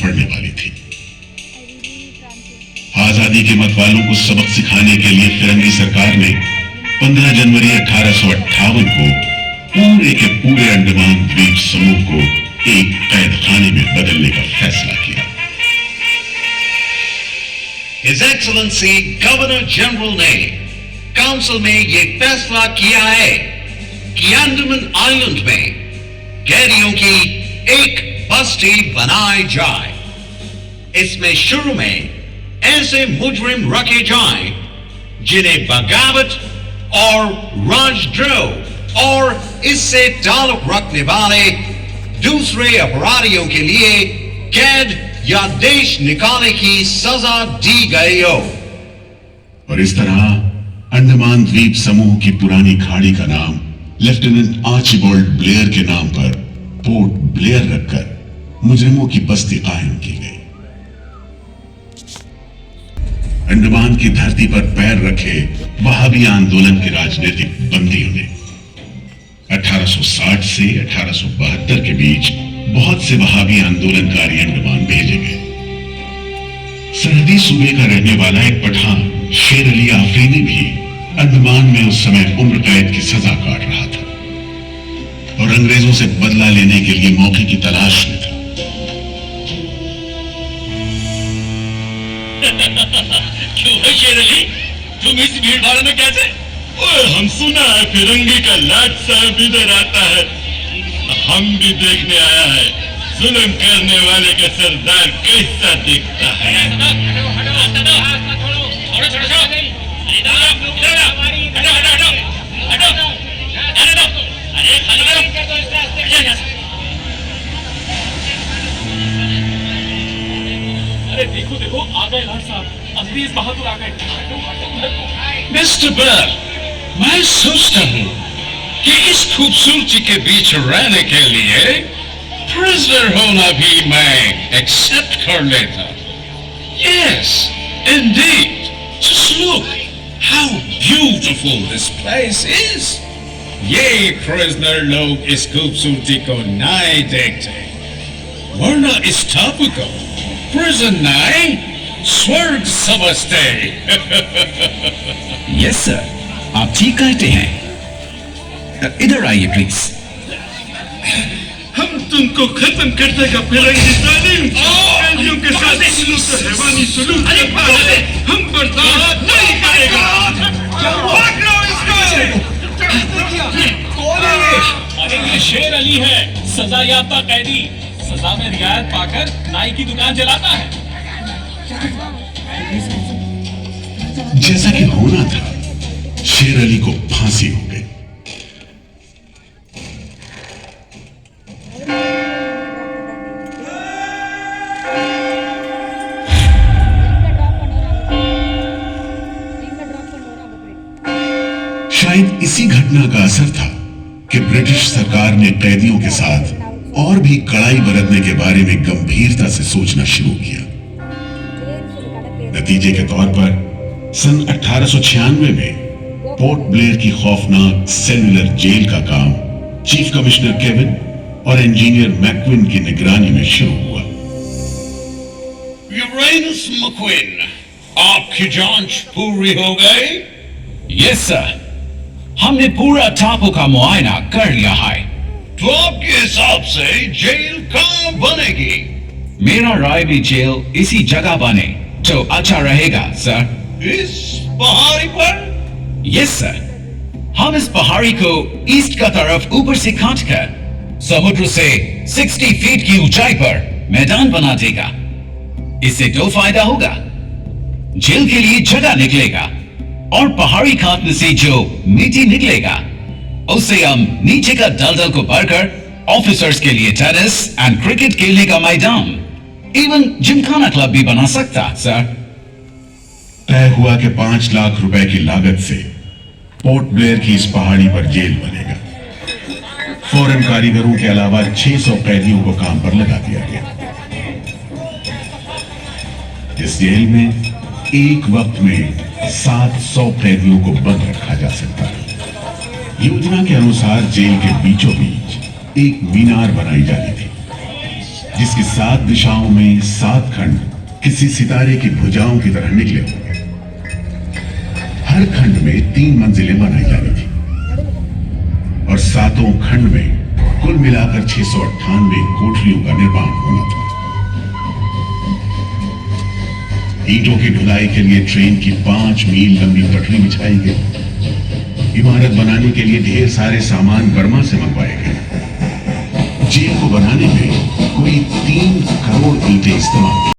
पड़ने वाली थी। आजादी के मतवालों को सबक सिखाने के लिए फिरंगी सरकार ने 15 जनवरी 1858 को पूरे के पूरे अंडमान द्वीप समूह को एक कैद खाने में बदलने का फैसला किया। His Excellency गवर्नर जनरल ने काउंसिल में यह फैसला किया है कि अंडमान आइलैंड में कैदियों की एक बस्ती बनाई जाए। इसमें शुरू में ऐसे मुजरिम रखे जाएं जिन्हें बगावत और राजद्रोह और इससे ताल्लुक रखने वाले दूसरे अपराधियों के लिए कैद या देश निकालने की सजा दी गई हो। और इस तरह अंडमान द्वीप समूह की पुरानी खाड़ी का नाम लेफ्टिनेंट आर्चिबाल्ड ब्लेयर के नाम पर पोर्ट ब्लेयर रखकर मुजरिमों की बस्ती कायम की गई। अंडमान की धरती पर पैर रखे वहाबी आंदोलन के राजनीतिक बंदियों ने 1860 से 1872 के बीच बहुत से वहाबी आंदोलनकारी अंडमान भेजे गए। सरहदी सूबे का रहने वाला एक पठान शेर अली आफरीदी भी अंडमान में उस समय उम्र कैद की सजा काट रहा था और अंग्रेजों से बदला लेने के लिए मौके की तलाश में था। क्यों है शेर अली, तुम इस भीड़ भाड़ में कैसे? ओए, हम सुना है फिरंगी का लाट साहब इधर आता है। हम भी देखने आया है जुल्म करने वाले का सरदार कैसा दिखता है। अरे देखो देखो, आ गए लाट साहब, अजीज बहादुर आ गए। मिस्टर बर्ल, मैं सोचता हूँ कि इस खूबसूरती के बीच रहने के लिए प्रिजनर होना भी मैं एक्सेप्ट कर लेता। Yes, indeed. Just look how beautiful this place is. ये प्रिजनर लोग इस खूबसूरती को नहीं देखते, वरना इस टापू को प्रिजन नहीं स्वर्ग समझते। यस सर, आप ठीक कहते हैं। इधर आइए प्लीज। हम तुमको खत्म कर देगा फिरंगी जालिम। कैदियों के साथ सलूक तो हैवानी सलूक करता है, हम बर्दाश्त नहीं करेगा। पकड़ो इसको। अरे ये शेर अली है, सजा याफ्ता कैदी, सजा में रियायत पाकर नाई की दुकान जलाता है। जैसा कि होना था, शेर अली को फांसी हो गई। शायद इसी घटना का असर था कि ब्रिटिश सरकार ने कैदियों के साथ और भी कड़ाई बरतने के बारे में गंभीरता से सोचना शुरू किया। नतीजे के तौर पर सन 1896 में पोर्ट ब्लेयर की खौफनाक सेलुलर जेल का काम चीफ कमिश्नर केविन और इंजीनियर मैक्विन की निगरानी में शुरू हुआ। यूरेनस मैक्विन, आपकी जांच पूरी हो गई? यस सर, हमने पूरा टापू का मुआयना कर लिया है। तो आपके हिसाब से जेल कहाँ बनेगी? मेरा राय भी जेल इसी जगह बने तो अच्छा रहेगा सर। इस पहाड़ी पर? यस सर, हम इस पहाड़ी को ईस्ट का तरफ ऊपर से काटकर समुद्र से 60 फीट की ऊंचाई पर मैदान बना देगा। इससे दो फायदा होगा, जेल के लिए जगह निकलेगा और पहाड़ी काटने से जो मिट्टी निकलेगा उससे हम नीचे का दलदल को भरकर ऑफिसर्स के लिए टेनिस एंड क्रिकेट खेलने का मैदान, इवन जिमखाना क्लब भी बना सकता सर। तय हुआ कि 5 लाख रुपए की लागत से पोर्ट ब्लेयर की इस पहाड़ी पर जेल बनेगा। फौरन कारीगरों के अलावा 600 कैदियों को काम पर लगा दिया गया। इस जेल में एक वक्त में 700 कैदियों को बंद रखा जा सकता है। योजना के अनुसार जेल के बीचों बीच एक मीनार बनाई जानी थी जिसकी 7 दिशाओं में 7 खंड किसी सितारे की भुजाओं की तरह निकले होंगे। हर खंड में 3 मंजिलें बनाई जानी थी और 7 खंड में कुल मिलाकर 698 कोठरियों का निर्माण होना था। ईंटों की ढुलाई के लिए ट्रेन की 5 मील लंबी पटरी बिछाई गई। इमारत बनाने के लिए ढेर सारे सामान बर्मा से मंगवाए गए। जेल को बनाने में कोई 3 करोड़ ईंटें इस्तेमाल की।